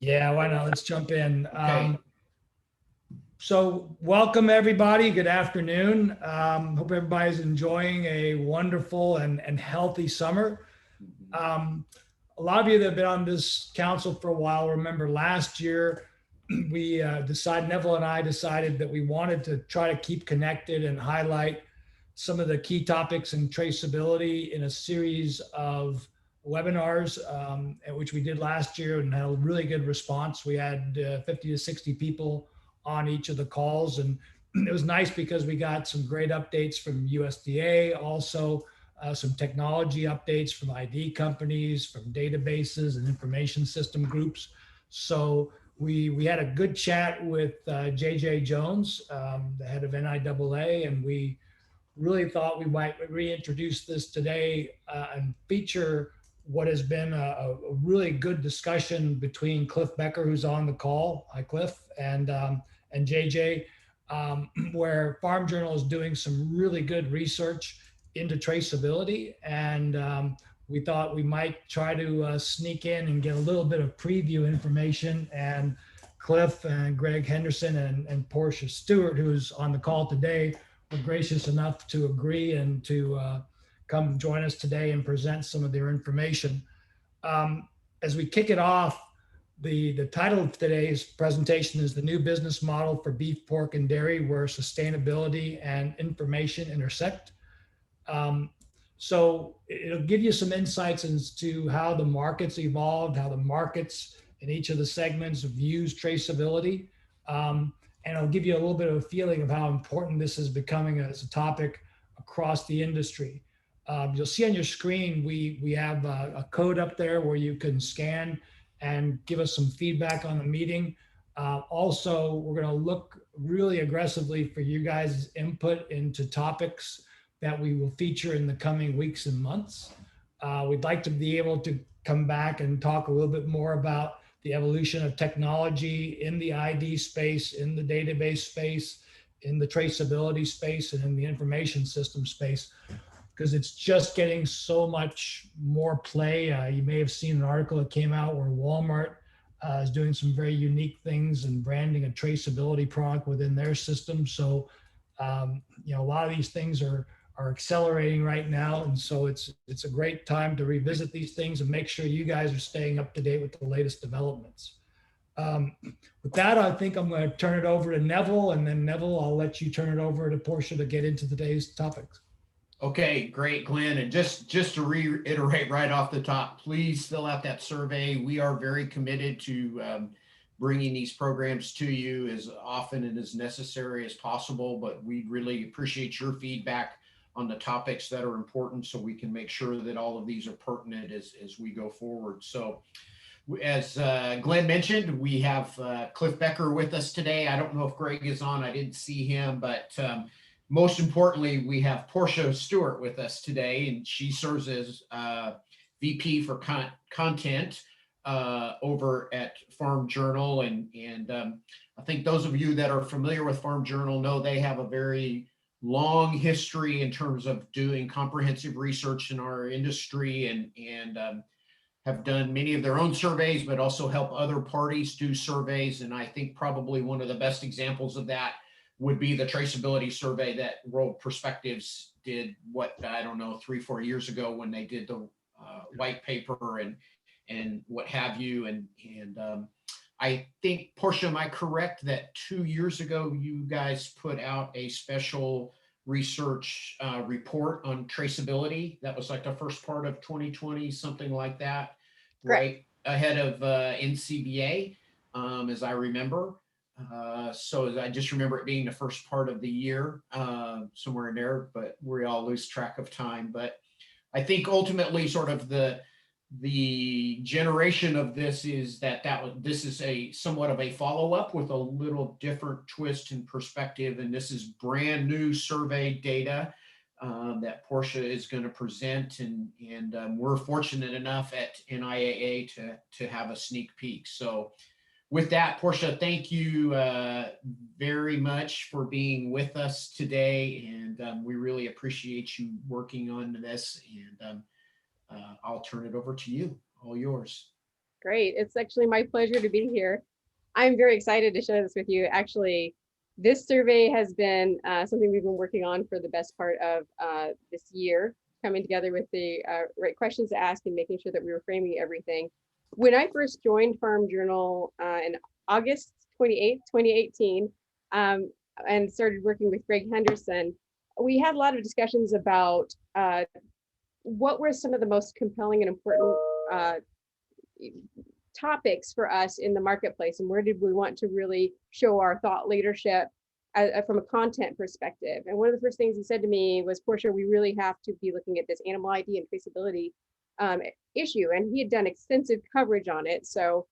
Yeah, why not? Let's jump in. Okay. So welcome everybody. Good afternoon. Hope everybody's enjoying a wonderful and healthy summer. Mhm. Um, a lot of you that have been on this council for a while remember last year we decided, Neville and I decided that we wanted to try to keep connected and highlight some of the key topics in traceability in a series of webinars, which we did last year and had a really good response. We had 50 to 60 people on each of the calls. And it was nice because we got some great updates from USDA, also some technology updates from ID companies, from databases and information system groups. So we had a good chat with JJ Jones, the head of NIAA, and we really thought we might reintroduce this today and feature what has been a really good discussion between Cliff Becker, who's on the call. Hi, Cliff, and JJ, where Farm Journal is doing some really good research into traceability. And we thought we might try to sneak in and get a little bit of preview information. And Cliff and Greg Henderson and Portia Stewart, who's on the call today, were gracious enough to agree and to come join us today and present some of their information. As we kick it off, the title of today's presentation is The New Business Model for Beef, Pork, and Dairy, where sustainability and information intersect. So it'll give you some insights into how the market's evolved, how the markets in each of the segments views traceability. And it'll give you a little bit of a feeling of how important this is becoming as a topic across the industry. You'll see on your screen, we have a code up there where you can scan and give us some feedback on the meeting. Also, we're going to look really aggressively for you guys' input into topics that we will feature in the coming weeks and months. We'd like to be able to come back and talk a little bit more about the evolution of technology in the ID space, in the database space, in the traceability space, and in the information system space, because it's just getting so much more play. You may have seen an article that came out where Walmart is doing some very unique things and branding a traceability product within their system. So, a lot of these things are accelerating right now, and so it's a great time to revisit these things and make sure you guys are staying up to date with the latest developments. With that, I think I'm going to turn it over to Neville, and then Neville, I'll let you turn it over to Portia to get into today's topics. Okay, great, Glenn. And just to reiterate right off the top, please fill out that survey. We are very committed to bringing these programs to you as often and as necessary as possible, but we really appreciate your feedback on the topics that are important so we can make sure that all of these are pertinent as we go forward. So as Glenn mentioned, we have Cliff Becker with us today. I don't know if Greg is on. I didn't see him, but most importantly, we have Portia Stewart with us today, and she serves as VP for content over at Farm Journal. And I think those of you that are familiar with Farm Journal know they have a very long history in terms of doing comprehensive research in our industry, and have done many of their own surveys, but also help other parties do surveys. And I think probably one of the best examples of that would be the traceability survey that World Perspectives did, I don't know, 3-4 years ago when they did the white paper and what have you. And I think, Portia, am I correct that 2 years ago you guys put out a special research report on traceability? That was like the first part of 2020, something like that, right ahead of NCBA, as I remember. So I just remember it being the first part of the year, somewhere in there, but we all lose track of time. But I think ultimately sort of the generation of this is this is a somewhat of a follow-up with a little different twist and perspective. And this is brand new survey data that Portia is going to present. And we're fortunate enough at NIAA to have a sneak peek. So with that, Portia, thank you very much for being with us today. And we really appreciate you working on this. And I'll turn it over to you. All yours. Great. It's actually my pleasure to be here. I'm very excited to share this with you. Actually, this survey has been something we've been working on for the best part of this year, coming together with the right questions to ask and making sure that we were framing everything. When I first joined Farm Journal in August 28th, 2018, and started working with Greg Henderson, we had a lot of discussions about what were some of the most compelling and important topics for us in the marketplace, and where did we want to really show our thought leadership from a content perspective. And one of the first things he said to me was, Portia, we really have to be looking at this animal ID and traceability issue. And he had done extensive coverage on it. So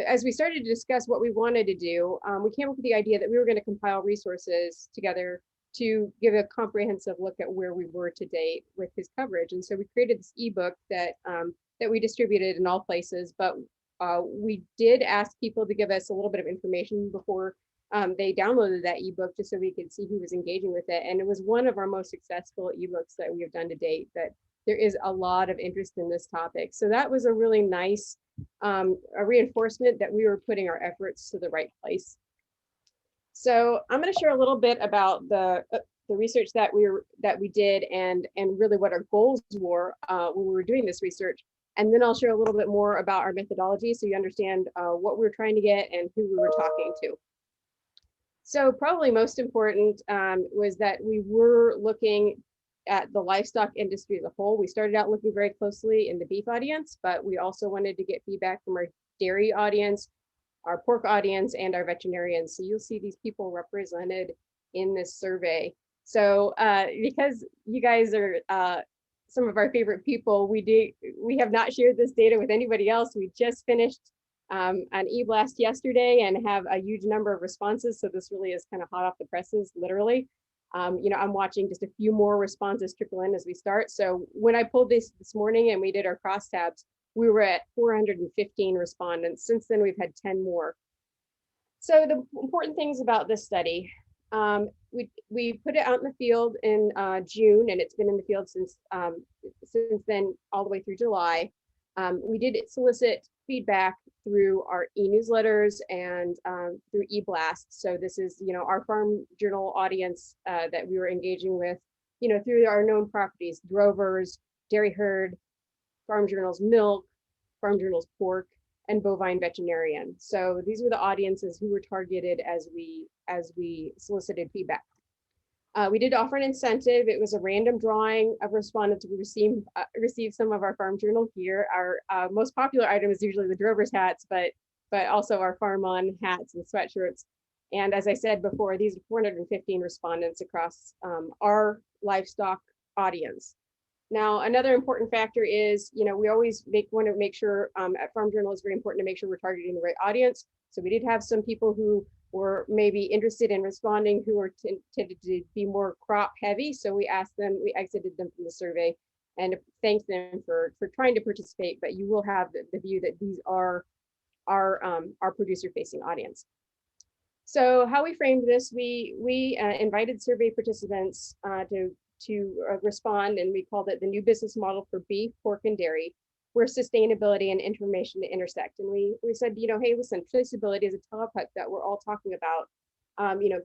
as we started to discuss what we wanted to do, we came up with the idea that we were going to compile resources together to give a comprehensive look at where we were to date with his coverage. And so we created this ebook that that we distributed in all places, but we did ask people to give us a little bit of information before they downloaded that ebook, just so we could see who was engaging with it. And it was one of our most successful ebooks that we have done to date, that there is a lot of interest in this topic. So that was a really nice a reinforcement that we were putting our efforts to the right place. So I'm going to share a little bit about the research that we did and really what our goals were when we were doing this research. And then I'll share a little bit more about our methodology so you understand what we were trying to get and who we were talking to. So probably most important was that we were looking at the livestock industry as a whole. We started out looking very closely in the beef audience, but we also wanted to get feedback from our dairy audience, our pork audience, and our veterinarians. So you'll see these people represented in this survey. So because you guys are some of our favorite people, we have not shared this data with anybody else. We just finished an e-blast yesterday and have a huge number of responses. So this really is kind of hot off the presses, literally. I'm watching just a few more responses trickle in as we start. So when I pulled this morning and we did our crosstabs, we were at 415 respondents. Since then, we've had 10 more. So the important things about this study, we put it out in the field in June, and it's been in the field since then all the way through July. We did solicit feedback through our e-newsletters and through e-blasts. So this is, our Farm Journal audience that we were engaging with, through our known properties: drovers, dairy herd, Farm Journal's milk, Farm Journal's pork, and bovine veterinarian. So these were the audiences who were targeted as we solicited feedback. We did offer an incentive. It was a random drawing of respondents who received some of our Farm Journal gear. Our most popular item is usually the drover's hats, but also our Farm On hats and sweatshirts. And as I said before, these are 415 respondents across our livestock audience. Now, another important factor is, we always want to make sure at Farm Journal, it's very important to make sure we're targeting the right audience. So we did have some people who were maybe interested in responding who were tended to be more crop heavy. So we exited them from the survey and thanked them for trying to participate, but you will have the view that these are our producer facing audience. So how we framed this, we invited survey participants to respond, and we called it the new business model for beef, pork, and dairy, where sustainability and information intersect. And we said, hey, listen, traceability is a topic that we're all talking about.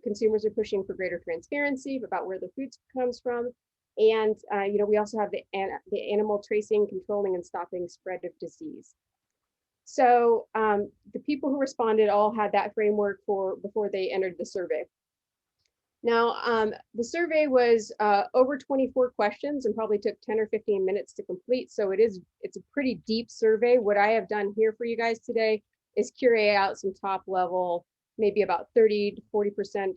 Consumers are pushing for greater transparency about where the food comes from. And, we also have the animal tracing, controlling, and stopping spread of disease. So the people who responded all had that framework before they entered the survey. Now, the survey was over 24 questions and probably took 10 or 15 minutes to complete. So it's a pretty deep survey. What I have done here for you guys today is curate out some top level, maybe about 30 to 40%,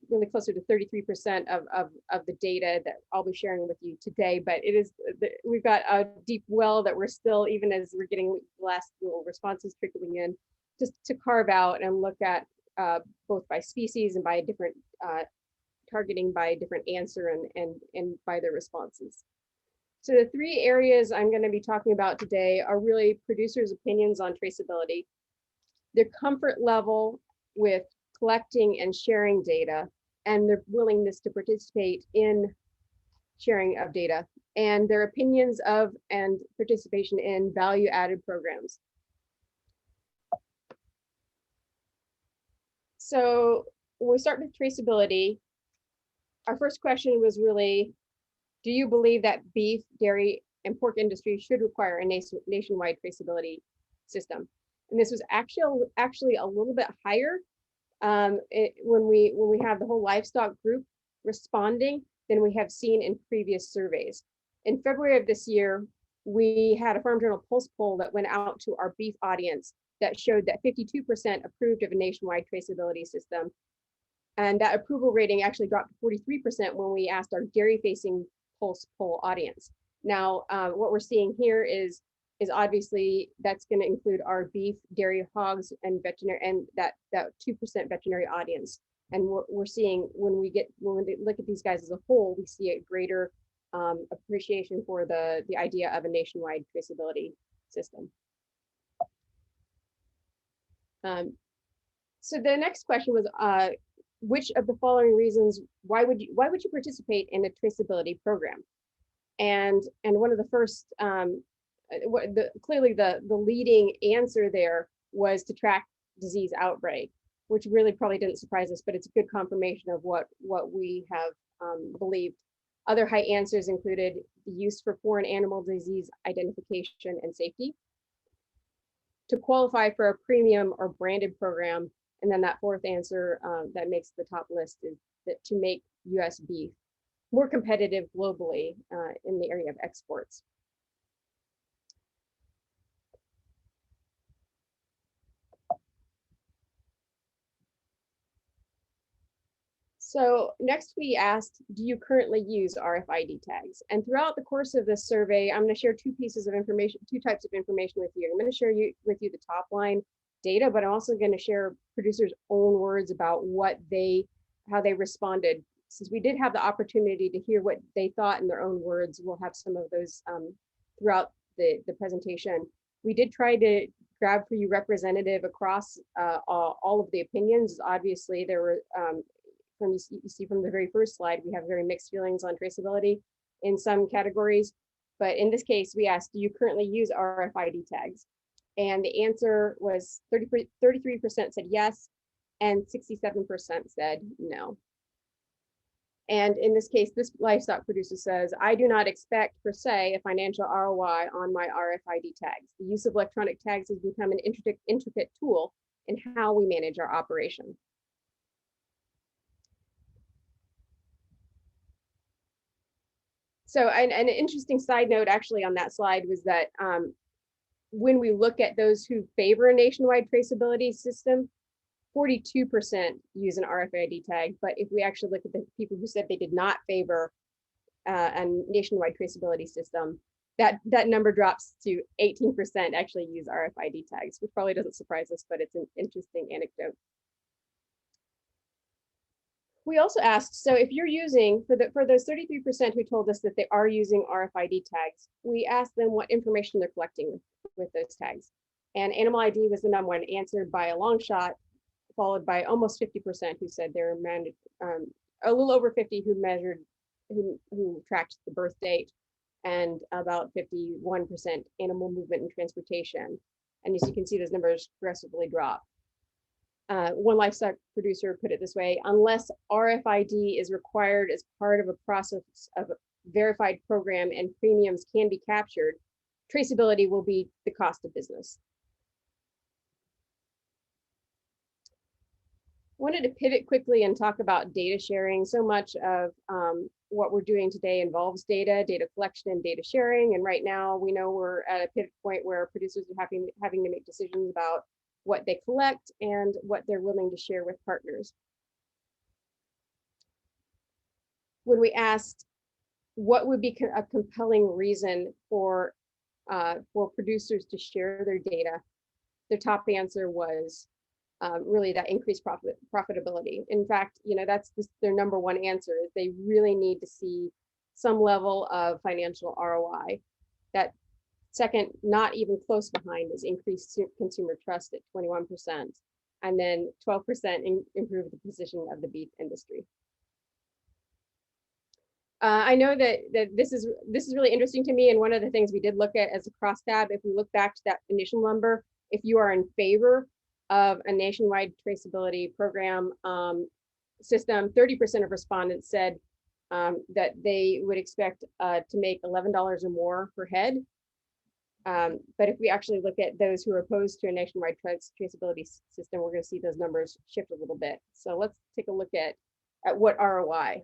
really closer to 33% of the data that I'll be sharing with you today. But we've got a deep well that we're still, even as we're getting the last little responses trickling in, just to carve out and look at both by species and by different targeting by different answer and by their responses. So the three areas I'm going to be talking about today are really producers' opinions on traceability, their comfort level with collecting and sharing data, and their willingness to participate in sharing of data, and their opinions of and participation in value-added programs. So when we start with traceability, our first question was really, do you believe that beef, dairy, and pork industry should require a nationwide traceability system? And this was actually a little bit higher when we have the whole livestock group responding than we have seen in previous surveys. In February of this year, we had a Farm Journal Pulse poll that went out to our beef audience that showed that 52% approved of a nationwide traceability system. And that approval rating actually dropped to 43% when we asked our dairy-facing Pulse poll audience. Now, what we're seeing here is obviously that's going to include our beef, dairy, hogs, and veterinary, and that 2% veterinary audience. And we're seeing when we look at these guys as a whole, we see a greater appreciation for the idea of a nationwide traceability system. So the next question was, which of the following reasons, why would you participate in a traceability program? And one of the first, clearly the leading answer there was to track disease outbreak, which really probably didn't surprise us, but it's a good confirmation of what we have believed. Other high answers included the use for foreign animal disease identification and safety, to qualify for a premium or branded program. And then that fourth answer that makes the top list is that to make US beef more competitive globally in the area of exports. So next we asked, do you currently use RFID tags? And throughout the course of this survey, I'm going to share two types of information with you. I'm going to share with you the top line data, but I'm also going to share producers' own words about how they responded. Since we did have the opportunity to hear what they thought in their own words, we'll have some of those throughout the presentation. We did try to grab for you representative across all of the opinions. Obviously, there were, you see from the very first slide, we have very mixed feelings on traceability in some categories. But in this case, we asked, do you currently use RFID tags? And the answer was 33% said yes, and 67% said no. And in this case, this livestock producer says, I do not expect per se a financial ROI on my RFID tags. The use of electronic tags has become an intricate tool in how we manage our operation. So an interesting side note actually on that slide was that when we look at those who favor a nationwide traceability system, 42% use an RFID tag. But if we actually look at the people who said they did not favor a nationwide traceability system, that number drops to 18% actually use RFID tags, which probably doesn't surprise us, but it's an interesting anecdote. We also asked, so if you're using, for those 33% who told us that they are using RFID tags, we asked them what information they're collecting with those tags. And animal ID was the number one answered by a long shot, followed by almost 50% who said they're a little over 50 who tracked the birth date, and about 51% animal movement and transportation. And as you can see, those numbers progressively drop. One livestock producer put it this way: unless RFID is required as part of a process of a verified program and premiums can be captured, traceability will be the cost of business. Wanted to pivot quickly and talk about data sharing. So much of what we're doing today involves data collection and data sharing. And right now we know we're at a pivot point where producers are having to make decisions about what they collect and what they're willing to share with partners. When we asked what would be a compelling reason for producers to share their data, their top answer was really that increased profitability. In fact, that's their number one answer, is they really need to see some level of financial ROI. That second, not even close behind, is increased consumer trust at 21%, and then 12% improve the position of the beef industry. I know that this is really interesting to me, and one of the things we did look at as a crosstab, if we look back to that initial number, if you are in favor of a nationwide traceability program system, 30% of respondents said that they would expect to make $11 or more per head. But if we actually look at those who are opposed to a nationwide traceability system, we're going to see those numbers shift a little bit. So let's take a look at what ROI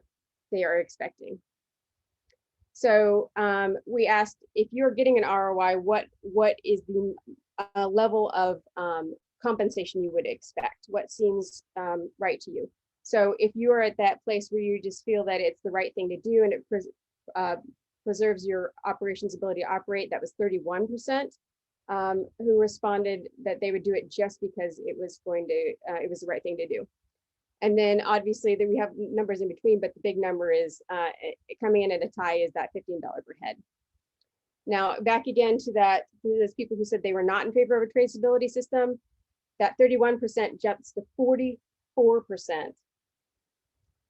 they are expecting. So we asked, if you're getting an ROI, what is the level of compensation you would expect? What seems right to you? So if you are at that place where you just feel that it's the right thing to do and it preserves your operations ability to operate, that was 31% who responded that they would do it just because it was the right thing to do. And then obviously that we have numbers in between, but the big number is coming in at a tie is that $15 per head. Now back again to those people who said they were not in favor of a traceability system, that 31% jumps to 44%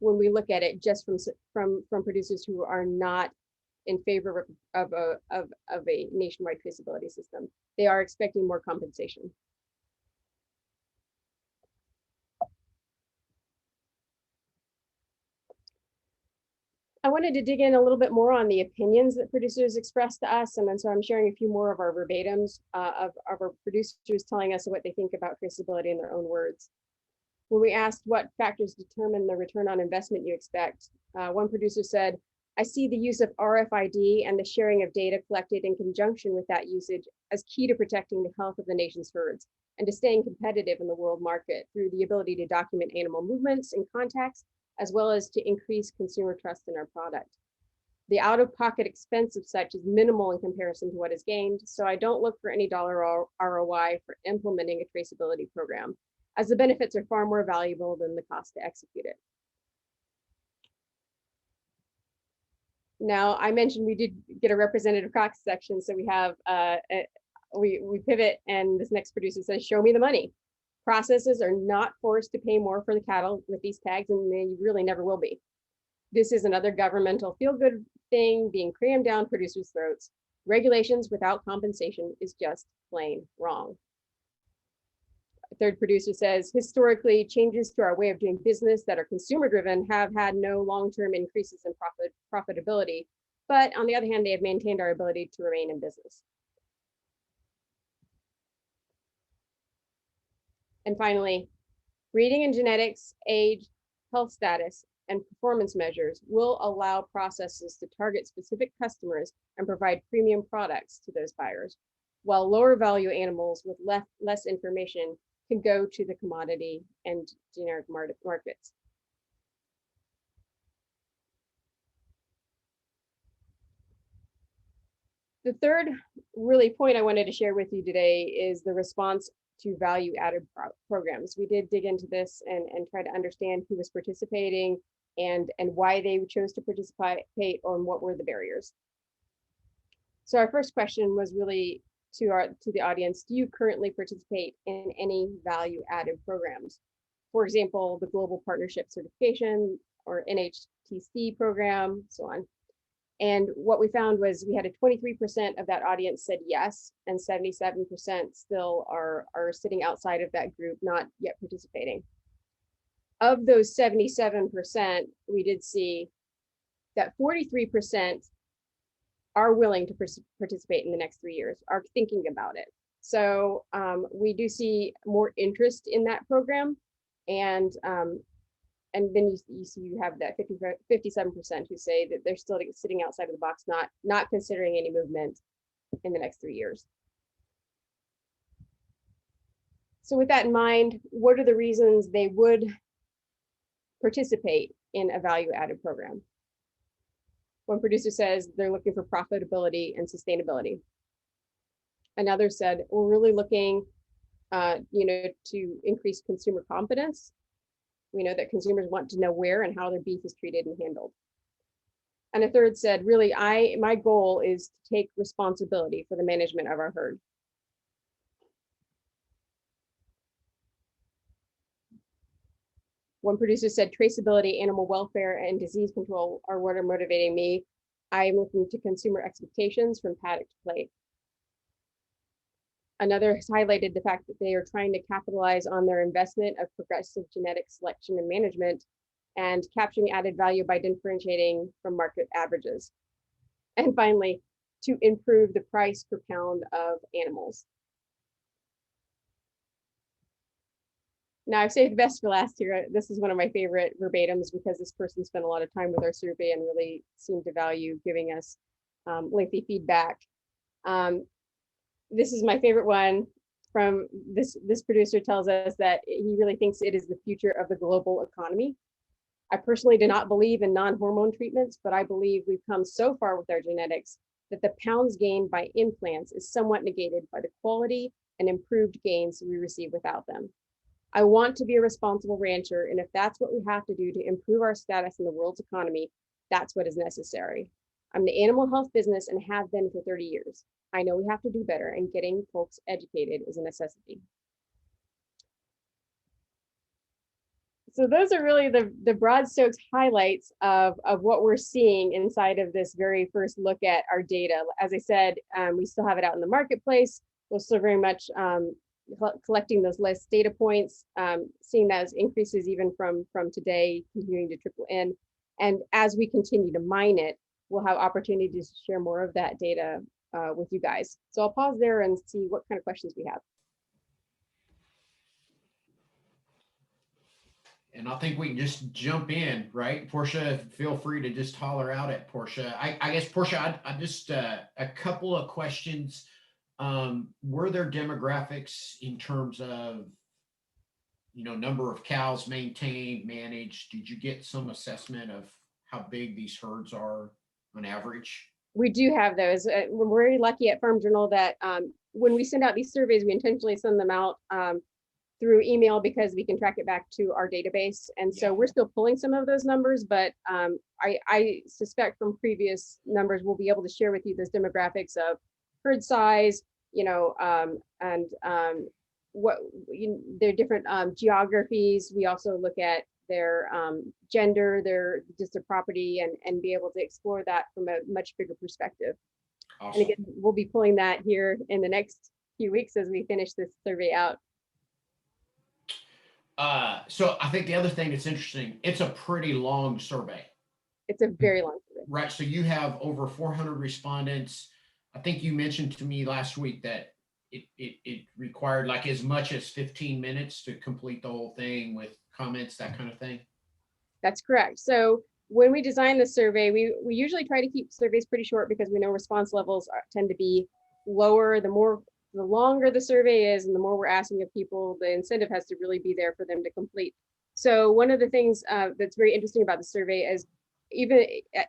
when we look at it just from producers who are not in favor of a nationwide traceability system. They are expecting more compensation. I wanted to dig in a little bit more on the opinions that producers expressed to us. And then so I'm sharing a few more of our verbatims of our producers telling us what they think about traceability in their own words. When we asked what factors determine the return on investment you expect, one producer said, I see the use of RFID and the sharing of data collected in conjunction with that usage as key to protecting the health of the nation's herds and to staying competitive in the world market through the ability to document animal movements and contacts, as well as to increase consumer trust in our product. The out-of-pocket expense of such is minimal in comparison to what is gained, so I don't look for any dollar ROI for implementing a traceability program, as the benefits are far more valuable than the cost to execute it. Now, I mentioned we did get a representative Cox section, so we have we pivot, and this next producer says, "Show me the money." Processors are not forced to pay more for the cattle with these tags, and they really never will be. This is another governmental feel-good thing being crammed down producers' throats. Regulations without compensation is just plain wrong. A third producer says, historically, changes to our way of doing business that are consumer-driven have had no long-term increases in profitability, but on the other hand, they have maintained our ability to remain in business. And finally, breeding and genetics, age, health status, and performance measures will allow processors to target specific customers and provide premium products to those buyers, while lower value animals with less information can go to the commodity and generic markets. The third really point I wanted to share with you today is the response to value-added programs. We did dig into this and try to understand who was participating and why they chose to participate or what were the barriers. So our first question was really to the audience, do you currently participate in any value-added programs? For example, the Global Partnership Certification or NHTC program, so on. And what we found was we had a 23% of that audience said yes, and 77% still are sitting outside of that group, not yet participating. Of those 77%, we did see that 43% are willing to participate in the next 3 years, are thinking about it. So we do see more interest in that program, and then you have that 57% who say that they're still sitting outside of the box, not considering any movement in the next 3 years. So with that in mind, what are the reasons they would participate in a value-added program? One producer says they're looking for profitability and sustainability. Another said, we're really looking to increase consumer confidence. We know that consumers want to know where and how their beef is treated and handled. And a third said, really, my goal is to take responsibility for the management of our herd. One producer said, traceability, animal welfare, and disease control are what are motivating me. I am looking to consumer expectations from paddock to plate. Another has highlighted the fact that they are trying to capitalize on their investment of progressive genetic selection and management and capturing added value by differentiating from market averages. And finally, to improve the price per pound of animals. Now, I've saved the best for last here. This is one of my favorite verbatims because this person spent a lot of time with our survey and really seemed to value giving us lengthy feedback. This is my favorite one from this producer tells us that he really thinks it is the future of the global economy. I personally do not believe in non-hormone treatments, but I believe we've come so far with our genetics that the pounds gained by implants is somewhat negated by the quality and improved gains we receive without them. I want to be a responsible rancher, and if that's what we have to do to improve our status in the world's economy, that's what is necessary. I'm in the animal health business and have been for 30 years. I know we have to do better, and getting folks educated is a necessity. So those are really the broad strokes highlights of what we're seeing inside of this very first look at our data. As I said, we still have it out in the marketplace. We're still very much collecting those list data points, seeing those increases even from today, continuing to trickle in. And as we continue to mine it, we'll have opportunities to share more of that data with you guys. So I'll pause there and see what kind of questions we have. And I think we can just jump in, right? Portia, feel free to just holler out at Portia. I guess, Portia, I just, a couple of questions. Were there demographics in terms of, number of cows maintained, managed? Did you get some assessment of how big these herds are on average? We do have those. We're very lucky at Farm Journal that when we send out these surveys, we intentionally send them out through email because we can track it back to our database. And so we're still pulling some of those numbers, but I suspect from previous numbers, we'll be able to share with you those demographics of herd size, and what their different geographies. We also look at their gender, their property, and be able to explore that from a much bigger perspective. Awesome. And again, we'll be pulling that here in the next few weeks as we finish this survey out. So I think the other thing that's interesting, it's a pretty long survey. It's a very long survey. Right. So you have over 400 respondents. I think you mentioned to me last week that it required like as much as 15 minutes to complete the whole thing with comments, that kind of thing. That's correct. So when we design the survey, we usually try to keep surveys pretty short because we know response levels tend to be lower. The longer the survey is and the more we're asking of people, the incentive has to really be there for them to complete. So one of the things that's very interesting about the survey is even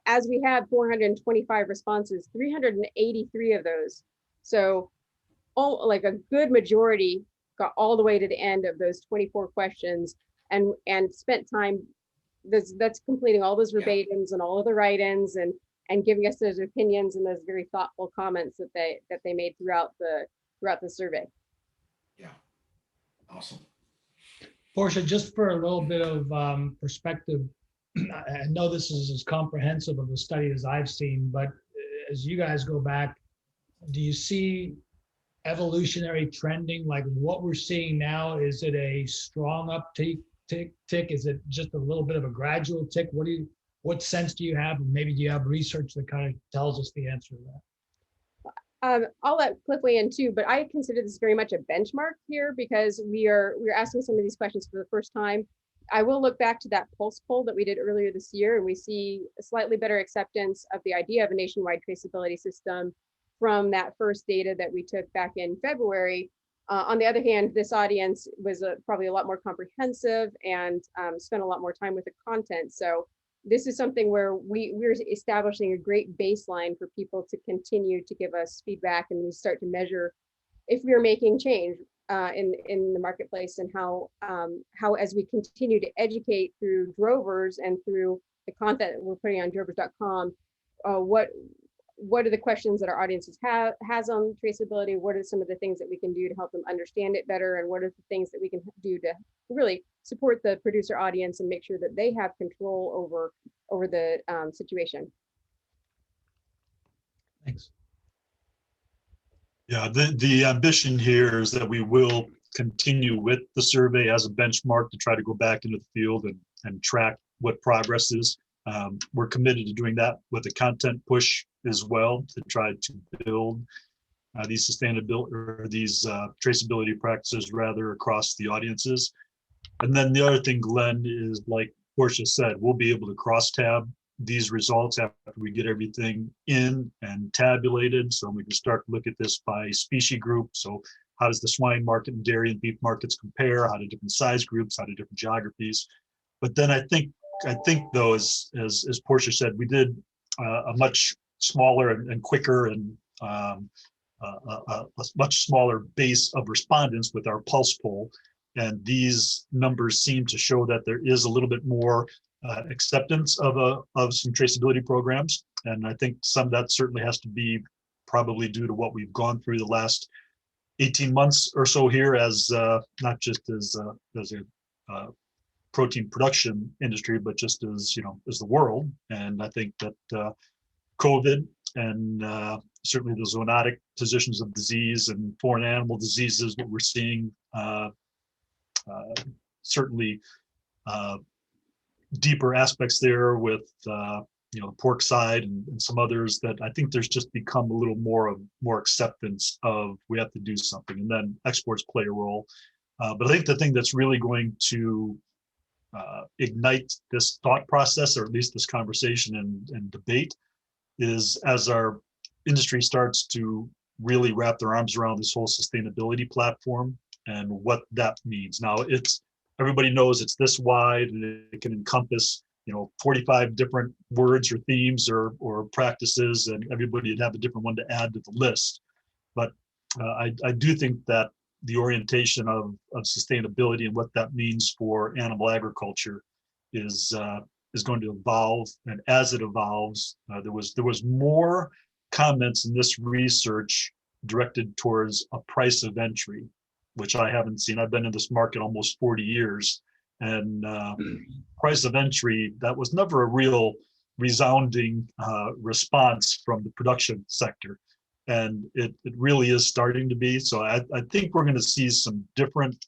as we have 425 responses, 383 of those, so like a good majority got all the way to the end of those 24 questions and spent time that's completing all those verbatims and all of the write-ins and giving us those opinions and those very thoughtful comments that they made throughout the survey. Yeah, awesome. Portia, just for a little bit of perspective, I know this is as comprehensive of a study as I've seen, but as you guys go back, do you see evolutionary trending? Like what we're seeing now, is it a strong uptick? Is it just a little bit of a gradual tick? What sense do you have? Maybe do you have research that kind of tells us the answer to that? I'll let Cliff weigh in too, but I consider this very much a benchmark here because we're asking some of these questions for the first time. I will look back to that pulse poll that we did earlier this year, and we see a slightly better acceptance of the idea of a nationwide traceability system from that first data that we took back in February. On the other hand, this audience was probably a lot more comprehensive and spent a lot more time with the content. So this is something where we're establishing a great baseline for people to continue to give us feedback, and we start to measure if we are making change in the marketplace, and how as we continue to educate through drovers and through the content that we're putting on drovers.com, what are the questions that our audiences has on traceability? What are some of the things that we can do to help them understand it better? And what are the things that we can do to really support the producer audience and make sure that they have control over the situation? Thanks. Yeah, the ambition here is that we will continue with the survey as a benchmark to try to go back into the field and track what progress is. We're committed to doing that with a content push as well to try to build these sustainability or these traceability practices rather across the audiences. And then the other thing, Glenn, is like Portia said, we'll be able to cross tab these results after we get everything in and tabulated. So we can start to look at this by species group. So how does the swine market and dairy and beef markets compare? How do different size groups, how do different geographies? But then I think though, as Portia said, we did a much smaller and quicker and a much smaller base of respondents with our pulse poll. And these numbers seem to show that there is a little bit more acceptance of some traceability programs. And I think some of that certainly has to be probably due to what we've gone through the last 18 months or so here as not just as a protein production industry, but just as, as the world. And I think that COVID and certainly the zoonotic positions of disease and foreign animal diseases, what we're seeing certainly deeper aspects there with the pork side and some others that I think there's just become a little more acceptance of we have to do something, and then exports play a role. But I think the thing that's really going to ignite this thought process, or at least this conversation and debate, is as our industry starts to really wrap their arms around this whole sustainability platform and what that means. Now, everybody knows it's this wide and it can encompass 45 different words or themes or practices, and everybody would have a different one to add to the list. But I do think that the orientation of sustainability and what that means for animal agriculture is going to evolve. And as it evolves, there was more comments in this research directed towards a price of entry, which I haven't seen. I've been in this market almost 40 years, and price of entry, that was never a real resounding response from the production sector. And it really is starting to be. So I think we're going to see some different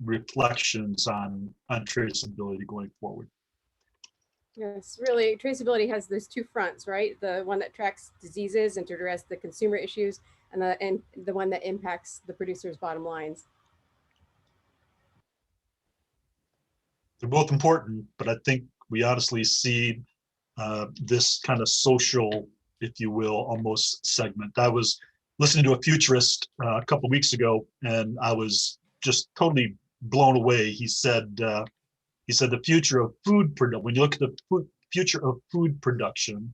reflections on traceability going forward. Yes, really, traceability has those two fronts, right? The one that tracks diseases and to address the consumer issues, and the one that impacts the producer's bottom lines. They're both important, but I think we honestly see this kind of social, if you will, almost segment. I was listening to a futurist a couple of weeks ago, and I was just totally blown away. He said the future of food production, when you look at the future of food production,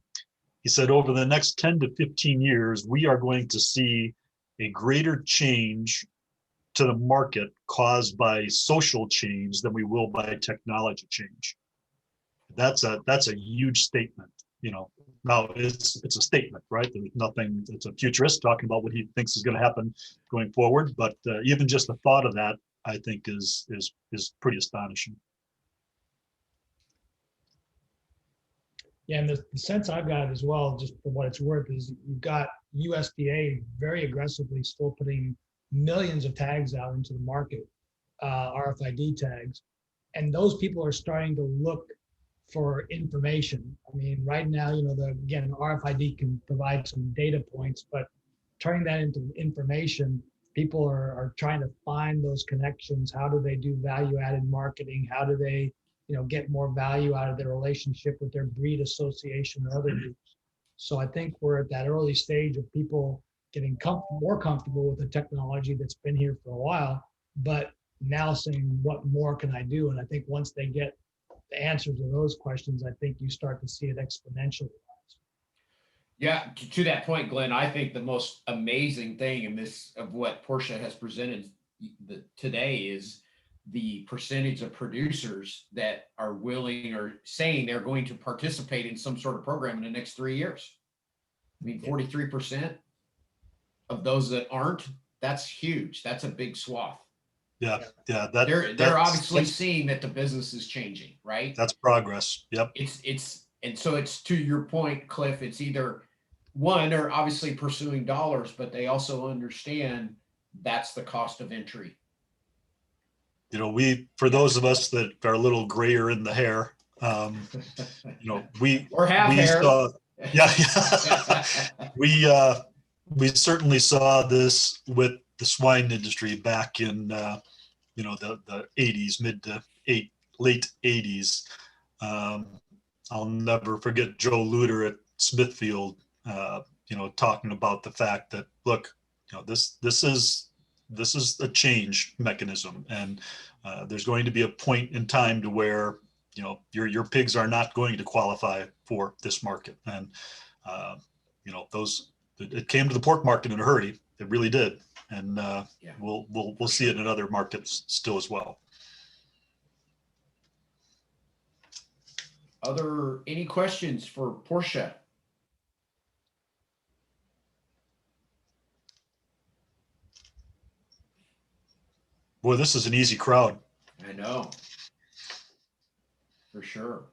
he said over the next 10 to 15 years, we are going to see a greater change to the market caused by social change than we will by technology change. That's a huge statement. Now it's a statement, right? There's nothing, it's a futurist talking about what he thinks is going to happen going forward. But even just the thought of that, I think is pretty astonishing. Yeah, and the sense I've got as well, just for what it's worth, is you've got USDA very aggressively still putting millions of tags out into the market, RFID tags, and those people are starting to look for information. I mean, right now, again, RFID can provide some data points, but turning that into information, people are trying to find those connections. How do they do value-added marketing? How do they get more value out of their relationship with their breed association or other groups? So I think we're at that early stage of people getting more comfortable with the technology that's been here for a while, but now saying, what more can I do? And I think once they get the answers to those questions, I think you start to see it exponentially. Yeah, to that point, Glenn, I think the most amazing thing in this of what Portia has presented today is the percentage of producers that are willing or saying they're going to participate in some sort of program in the next 3 years. I mean, 43% of those that aren't, that's huge. That's a big swath. Yeah. They're obviously seeing that the business is changing, right? That's progress. Yep. And so it's to your point, Cliff, it's either one, are obviously pursuing dollars, but they also understand that's the cost of entry. You know, for those of us that are a little grayer in the hair, you know, Or half we hair. saw, we certainly saw this with the swine industry back in, you know, the 80s, late 80s. I'll never forget Joe Luter at Smithfield, you know, talking about the fact that, look, you know, this is a change mechanism, and there's going to be a point in time to where, you know, your pigs are not going to qualify for this market. And you know, it came to the pork market in a hurry. It really did, and Yeah. we'll see it in other markets still as well. Any questions for Portia? Boy, this is an easy crowd. I know. For sure.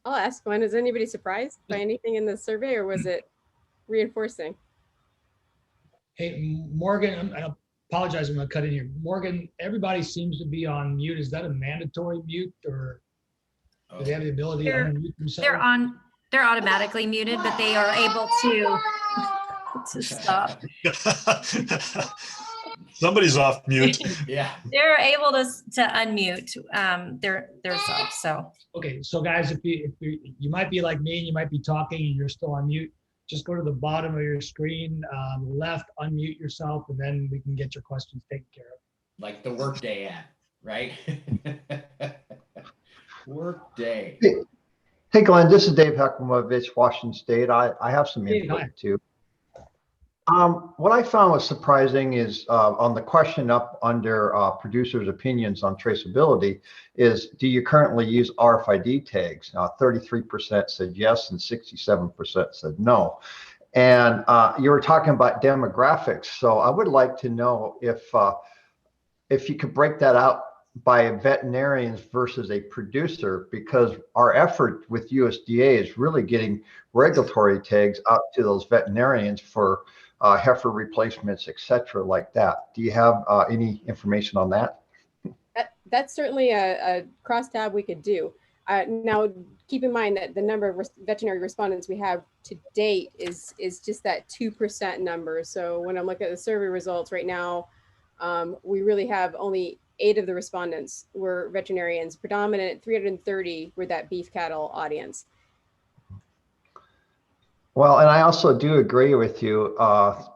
I'll ask one. Is anybody surprised by anything in the survey, or was it reinforcing? Hey, Morgan, I apologize, I'm gonna cut in here. Morgan, everybody seems to be on mute. Is that a mandatory mute, or do they have the ability to unmute themselves? They're automatically muted, but they are able to stop. Somebody's off mute. Yeah. They're able to unmute their self. So Okay, so guys, if you might be like me and you might be talking and you're still on mute, just go to the bottom of your screen, left, unmute yourself, and then we can get your questions taken care of. Like the Workday ad, right? Workday. Hey, Glenn, this is Dave Hekmovich, Washington State. I have some Hey, input hi. too. What I found was surprising is on the question up under producers' opinions on traceability is, do you currently use RFID tags? 33% said yes and 67% said no. And you were talking about demographics. So I would like to know if you could break that out by veterinarians versus a producer, because our effort with USDA is really getting regulatory tags out to those veterinarians for heifer replacements, et cetera, like that. Do you have any information on that? That's certainly a crosstab we could do. Now, keep in mind that the number of veterinary respondents we have to date is just that 2% number. So when I'm looking at the survey results right now, we really have only 8 of the respondents were veterinarians. Predominant 330 were that beef cattle audience. Well, and I also do agree with you.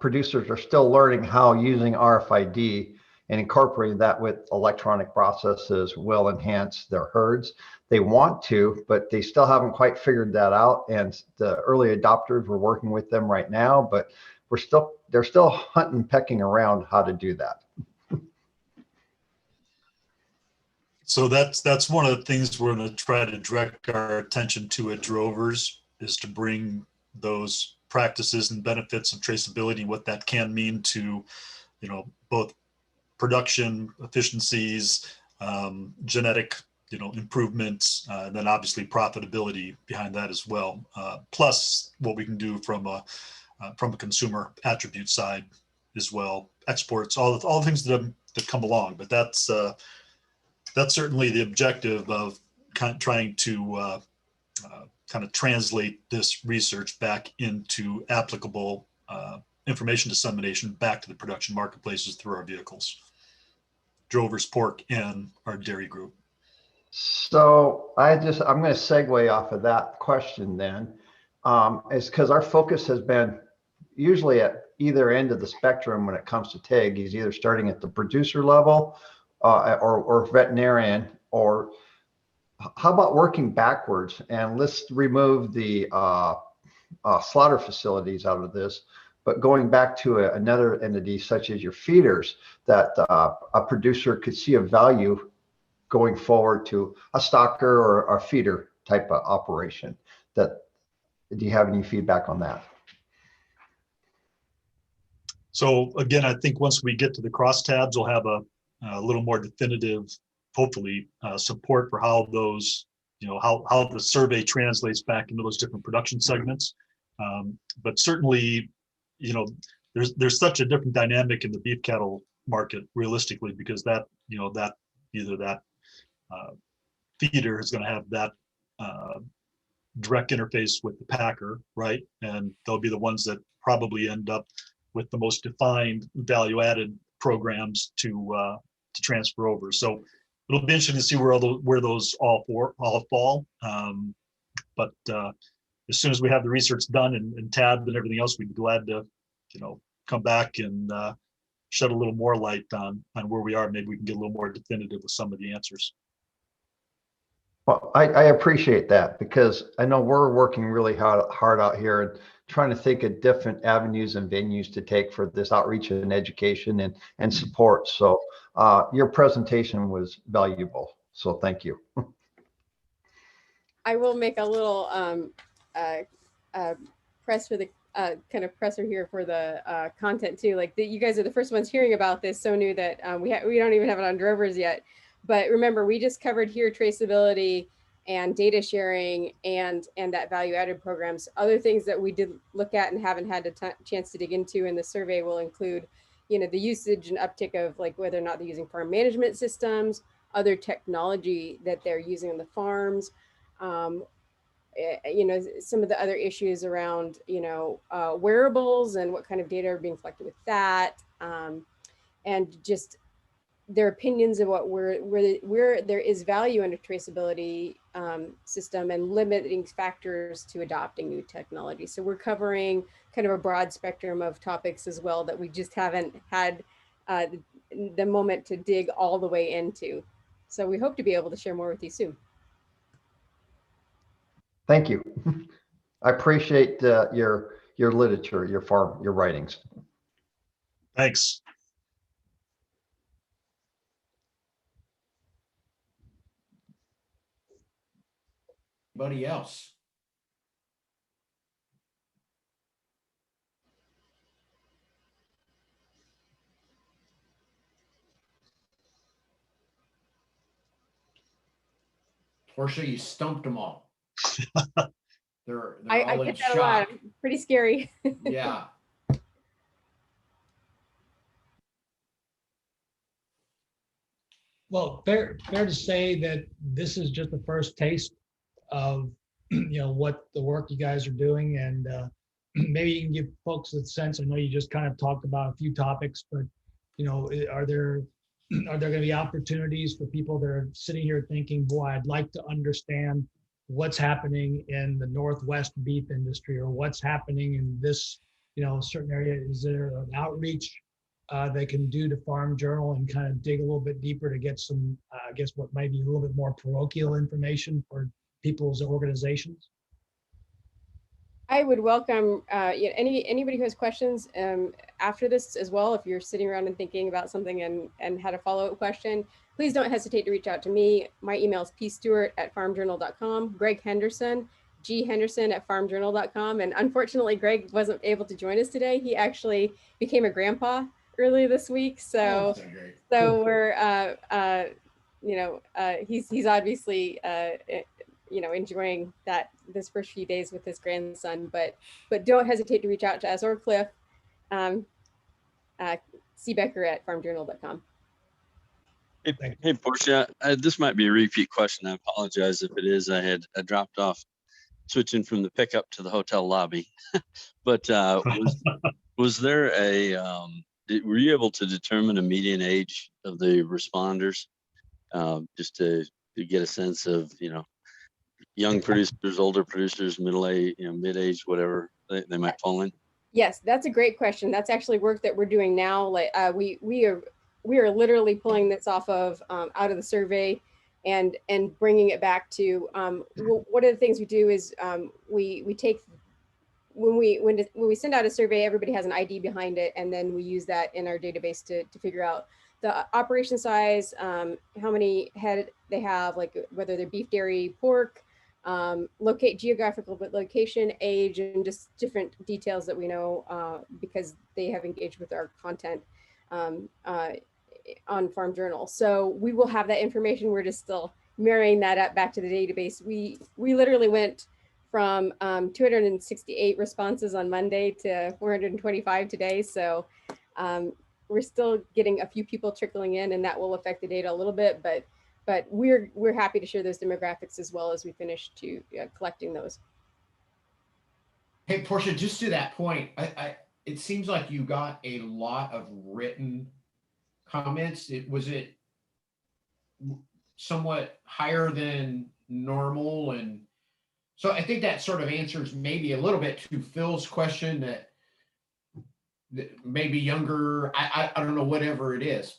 Producers are still learning how using RFID and incorporating that with electronic processes will enhance their herds. They want to, but they still haven't quite figured that out. And the early adopters, we're working with them right now, but they're still hunting, pecking around how to do that. So that's one of the things we're going to try to direct our attention to at Drovers, is to bring those practices and benefits of traceability, what that can mean to, you know, both production efficiencies, genetic, you know, improvements, and then obviously profitability behind that as well. Plus what we can do from a consumer attribute side as well, exports, all the things that come along. But that's certainly the objective of trying to kind of translate this research back into applicable information dissemination back to the production marketplaces through our vehicles, Drovers Pork and our dairy group. So I'm going to segue off of that question then, is because our focus has been usually at either end of the spectrum when it comes to tag. He's either starting at the producer level or veterinarian, or how about working backwards? And let's remove the slaughter facilities out of this, but going back to another entity such as your feeders, that a producer could see a value going forward to a stocker or a feeder type of operation. Do you have any feedback on that? So again, I think once we get to the crosstabs, we'll have a little more definitive, hopefully, support for how those, how the survey translates back into those different production segments. But certainly, there's such a different dynamic in the beef cattle market realistically, because that either that feeder is going to have that direct interface with the packer, right? And they'll be the ones that probably end up with the most defined value-added programs to transfer over. So it'll be interesting to see where those all fall. But as soon as we have the research done and tabbed and everything else, we'd be glad to, come back and shed a little more light on where we are. Maybe we can get a little more definitive with some of the answers. Well, I appreciate that, because I know we're working really hard out here and trying to think of different avenues and venues to take for this outreach and education and support. So your presentation was valuable. So thank you. I will make a little press for the kind of presser here for the content too. Like you guys are the first ones hearing about this, so new that we don't even have it on Drovers yet. But remember, we just covered here traceability and data sharing and that value added programs. Other things that we did look at and haven't had a chance to dig into in the survey will include, the usage and uptick of like whether or not they're using farm management systems, other technology that they're using on the farms, some of the other issues around, wearables and what kind of data are being collected with that, and just their opinions of where there is value in a traceability system and limiting factors to adopting new technology. So we're covering kind of a broad spectrum of topics as well that we just haven't had the moment to dig all the way into. So we hope to be able to share more with you soon. Thank you. I appreciate your literature, your writings. Thanks. Anybody else? Portia, you stumped them all. They're I all in get that a lot. shock. Pretty scary. Yeah. Well, fair to say that this is just the first taste of what the work you guys are doing, and maybe you can give folks a sense. I know you just kind of talked about a few topics, but are there going to be opportunities for people that are sitting here thinking, boy, I'd like to understand what's happening in the Northwest beef industry, or what's happening in this certain area? Is there an outreach they can do to Farm Journal and kind of dig a little bit deeper to get some, I guess, what might be a little bit more parochial information for people's organizations? I would welcome anybody who has questions after this as well. If you're sitting around and thinking about something and had a follow-up question, please don't hesitate to reach out to me. My email is pstewart@farmjournal.com, Greg Henderson, ghenderson@farmjournal.com. And unfortunately, Greg wasn't able to join us today. He actually became a grandpa early this week. So, we're, he's obviously, enjoying this first few days with his grandson, but don't hesitate to reach out to us or Cliff, cbecker@farmjournal.com. Hey, Portia, this might be a repeat question. I apologize if it is. I dropped off switching from the pickup to the hotel lobby. But was there were you able to determine a median age of the responders, just to get a sense of, young producers, older producers, middle age, mid-age, whatever they might fall in? Yes, that's a great question. That's actually work that we're doing now. Like we are literally pulling this off of out of the survey and bringing it back to one of the things we do is we take when we send out a survey, everybody has an ID behind it, and then we use that in our database to figure out the operation size, how many head they have, like whether they're beef, dairy, pork, geographical location, age, and just different details that we know because they have engaged with our content on Farm Journal. So we will have that information. We're just still marrying that up back to the database, we literally went from 268 responses on Monday to 425 today. So we're still getting a few people trickling in, and that will affect the data a little bit, but we're happy to share those demographics as well as we finish to collecting those. Hey, Portia, just to that point, it seems like you got a lot of written comments. Was it somewhat higher than normal? And so I think that sort of answers maybe a little bit to Phil's question that maybe younger, I don't know, whatever it is,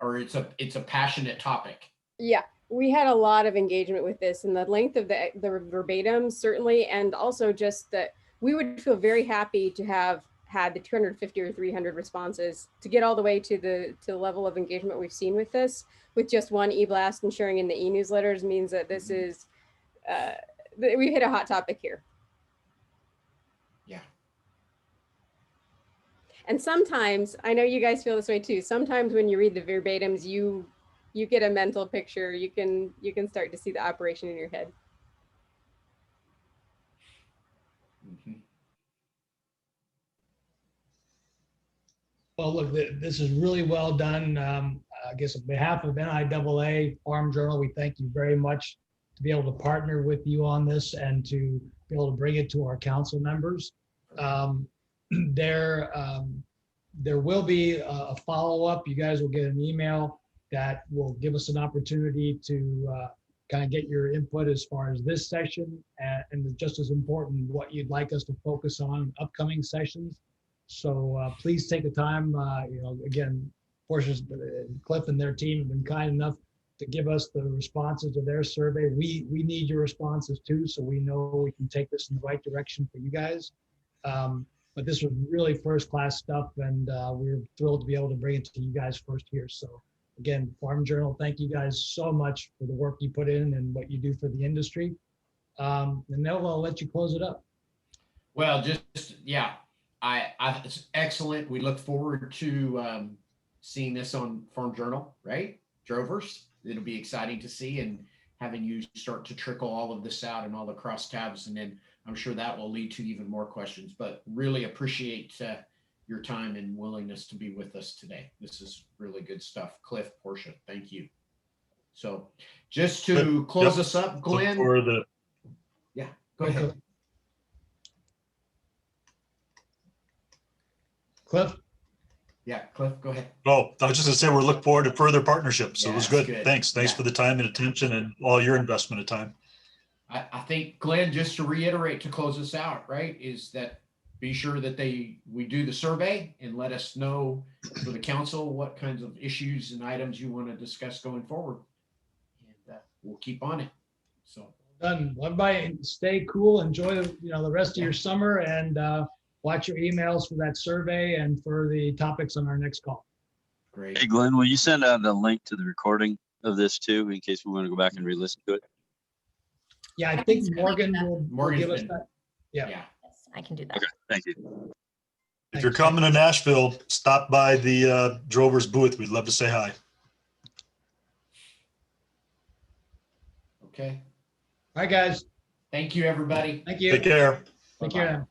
or it's a passionate topic. Yeah, we had a lot of engagement with this, and the length of the verbatims certainly, and also just that we would feel very happy to have had the 250 or 300 responses to get all the way to the level of engagement we've seen with this, with just one e-blast and sharing in the e-newsletters means that this is, we hit a hot topic here. Yeah. And sometimes, I know you guys feel this way too, sometimes when you read the verbatims, you get a mental picture, you can start to see the operation in your head. Mm-hmm. Well, look, this is really well done. I guess on behalf of NIAA Farm Journal, we thank you very much to be able to partner with you on this and to be able to bring it to our council members. There will be a follow-up. You guys will get an email that will give us an opportunity to kind of get your input as far as this session, and just as important, what you'd like us to focus on in upcoming sessions. So please take the time, again, Portia, Cliff and their team have been kind enough to give us the responses to their survey. We need your responses too, so we know we can take this in the right direction for you guys. But this was really first-class stuff, and we're thrilled to be able to bring it to you guys first here. So again, Farm Journal, thank you guys so much for the work you put in and what you do for the industry. And now I'll let you close it up. Well, just yeah, it's excellent. We look forward to seeing this on Farm Journal, right? Drovers. It'll be exciting to see, and having you start to trickle all of this out and all the crosstabs, and then I'm sure that will lead to even more questions. But really appreciate your time and willingness to be with us today. This is really good stuff. Cliff, Portia, thank you. So just to close us up, Glenn. Yeah, go ahead. Cliff? Yeah, Cliff, go ahead. Oh, I was just gonna say, we're looking forward to further partnerships. So it was Yeah, good. Thanks for the time and attention and all your investment of time. I think, Glenn, just to reiterate, to close us out, right, is that be sure that we do the survey and let us know for the council what kinds of issues and items you want to discuss going forward. And we'll keep on it. So Done. Everybody stay cool, enjoy the rest of your summer, and watch your emails for that survey and for the topics on our next call. great. Hey, Glenn, will you send out a link to the recording of this too, in case we want to go back and re-listen to it? Yeah, I think Morgan will give us that. Yeah. Yeah. Yes, I can do that. Okay, thank you. If you're coming to Nashville, stop by the Drovers booth. We'd love to say hi. Okay. All right, guys. Thank you, everybody. Thank you. Take care. Take care now.